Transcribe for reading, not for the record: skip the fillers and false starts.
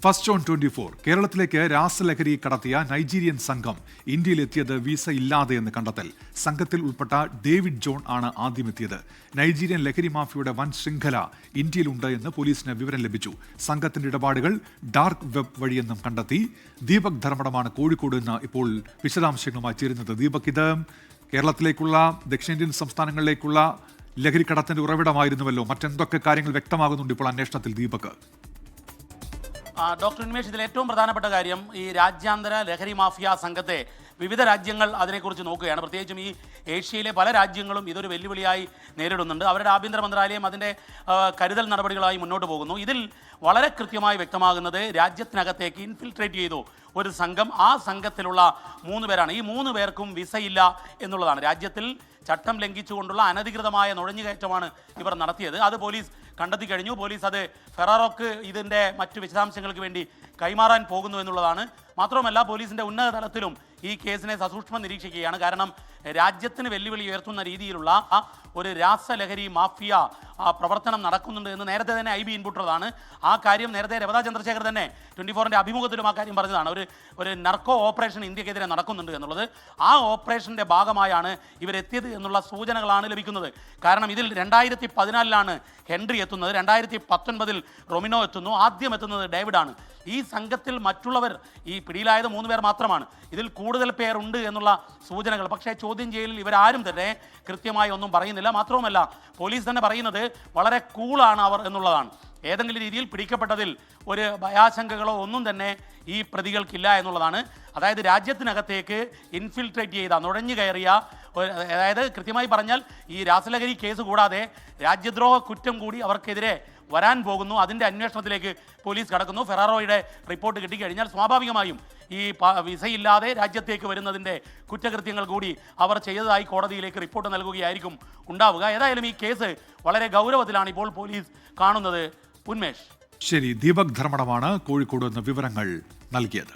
First on 24 കേരളത്തിലേക്ക് രാസലഹരി കടത്തിയ Nigerian സംഘം ഇന്ത്യയിലെത്തിയത് വിസ ഇല്ലാതെ എന്ന് കണ്ടെത്തൽ. സംഘത്തിൽ ഉൾപ്പെട്ട ഡേവിഡ് ജോൺ ആണ് ആദ്യമെത്തിയത്. നൈജീരിയൻ ലഹരി മാഫിയയുടെ വൻ ശൃംഖല ഇന്ത്യയിലുണ്ട് എന്ന് പോലീസിന് വിവരം ലഭിച്ചു. സംഘത്തിന്റെ ഇടപാടുകൾ ഡാർക്ക് വെബ് വഴിയെന്നും കണ്ടെത്തി. ദീപക് ധർമ്മടമാണ് കോഴിക്കോട് നിന്ന് ഇപ്പോൾ വിശദാംശങ്ങളുമായി ചേരുന്നത്. ദീപക്, ഇത് കേരളത്തിലേക്കുള്ള ദക്ഷിണേന്ത്യൻ സംസ്ഥാനങ്ങളിലേക്കുള്ള ലഹരി കടത്തിന്റെ ഉറവിടമായിരുന്നുവല്ലോ. മറ്റെന്തൊക്കെ കാര്യങ്ങൾ വ്യക്തമാകുന്നുണ്ട് ഇപ്പോൾ അന്വേഷണത്തിൽ ദീപക്? ഡോക്ടർ ഉന്മേഷ്, ഇതിൽ ഏറ്റവും പ്രധാനപ്പെട്ട കാര്യം ഈ രാജ്യാന്തര ലഹരി മാഫിയ സംഘത്തെ വിവിധ രാജ്യങ്ങൾ അതിനെക്കുറിച്ച് നോക്കുകയാണ്. പ്രത്യേകിച്ചും ഈ ഏഷ്യയിലെ പല രാജ്യങ്ങളും ഇതൊരു വെല്ലുവിളിയായി നേരിടുന്നുണ്ട്. അവരുടെ ആഭ്യന്തര മന്ത്രാലയം അതിൻ്റെ കരുതൽ നടപടികളായി മുന്നോട്ട് പോകുന്നു. ഇതിൽ വളരെ കൃത്യമായി വ്യക്തമാകുന്നത് രാജ്യത്തിനകത്തേക്ക് ഇൻഫിൽട്രേറ്റ് ചെയ്തു ഒരു സംഘം. ആ സംഘത്തിലുള്ള 3 പേരാണ്. ഈ 3 പേർക്കും വിസയില്ല എന്നുള്ളതാണ്. രാജ്യത്തിൽ ചട്ടം ലംഘിച്ചുകൊണ്ടുള്ള അനധികൃതമായ നുഴഞ്ഞുകയറ്റമാണ് ഇവർ നടത്തിയത്. അത് പോലീസ് കണ്ടെത്തി കഴിഞ്ഞു. പോലീസ് അത് ഫെറാറോക്ക് ഇതിൻ്റെ മറ്റു വിശദാംശങ്ങൾക്ക് വേണ്ടി കൈമാറാൻ പോകുന്നു എന്നുള്ളതാണ്. മാത്രമല്ല, പോലീസിൻ്റെ ഉന്നത തലത്തിലും ഈ കേസിനെ സസൂക്ഷ്മം നിരീക്ഷിക്കുകയാണ്. കാരണം രാജ്യത്തിന് വെല്ലുവിളി ഉയർത്തുന്ന രീതിയിലുള്ള ഒരു രാസലഹരി മാഫിയ പ്രവർത്തനം നടക്കുന്നുണ്ട് എന്ന് നേരത്തെ തന്നെ IB ഇൻപുട്ടതാണ്. ആ കാര്യം നേരത്തെ രവതാ ചന്ദ്രശേഖർ തന്നെ 24-ന്റെ അഭിമുഖത്തിലും ആ കാര്യം പറഞ്ഞതാണ്. ഒരു നർക്കോ ഓപ്പറേഷൻ ഇന്ത്യക്കെതിരെ നടക്കുന്നുണ്ട് എന്നുള്ളത്. ആ ഓപ്പറേഷൻ്റെ ഭാഗമായാണ് ഇവരെത്തിയത് എന്നുള്ള സൂചനകളാണ് ലഭിക്കുന്നത്. കാരണം ഇതിൽ 2014 ഹെൻറി എത്തുന്നത്, 2019 റൊമിനോ എത്തുന്നു, ആദ്യം എത്തുന്നത് ഡേവിഡാണ്. ഈ സംഘത്തിൽ മറ്റുള്ളവർ, ഈ പിടിയിലായത് 3 പേർ മാത്രമാണ്. ഇതിൽ കൂടുതൽ പേരുണ്ട് എന്നുള്ള സൂചനകൾ. പക്ഷേ ചോദ്യം ചെയ്യലിൽ ഇവരാരും തന്നെ കൃത്യമായി ഒന്നും പറയുന്നില്ല. മാത്രവുമല്ല, പോലീസ് തന്നെ പറയുന്നത് വളരെ കൂളാണ് അവർ എന്നുള്ളതാണ്. ഏതെങ്കിലും രീതിയിൽ പിടിക്കപ്പെട്ടതിൽ ഒരു ഭയാശങ്കകളോ ഒന്നും തന്നെ ഈ പ്രതികൾക്കില്ല എന്നുള്ളതാണ്. അതായത് രാജ്യത്തിനകത്തേക്ക് ഇൻഫിൽട്രേറ്റ് ചെയ്ത, നുഴഞ്ഞു കയറിയ, അതായത് കൃത്യമായി പറഞ്ഞാൽ ഈ രാസലഹരി കേസ് കൂടാതെ രാജ്യദ്രോഹ കുറ്റം കൂടി അവർക്കെതിരെ വരാൻ പോകുന്നു. അതിൻ്റെ അന്വേഷണത്തിലേക്ക് പോലീസ് കടക്കുന്നു. ഫെറാറോയുടെ റിപ്പോർട്ട് കിട്ടിക്കഴിഞ്ഞാൽ സ്വാഭാവികമായും ഈ വിസയില്ലാതെ രാജ്യത്തേക്ക് വരുന്നതിൻ്റെ കുറ്റകൃത്യങ്ങൾ കൂടി അവർ ചെയ്തതായി കോടതിയിലേക്ക് റിപ്പോർട്ട് നൽകുകയായിരിക്കും ഉണ്ടാവുക. ഏതായാലും ഈ കേസ് വളരെ ഗൗരവത്തിലാണ് ഇപ്പോൾ പോലീസ് കാണുന്നത്. ഉന്മേഷ്, ശരി. ദീപക് ധർമ്മടമാണ് കോഴിക്കോട് നിന്ന് വിവരങ്ങൾ നൽകിയത്.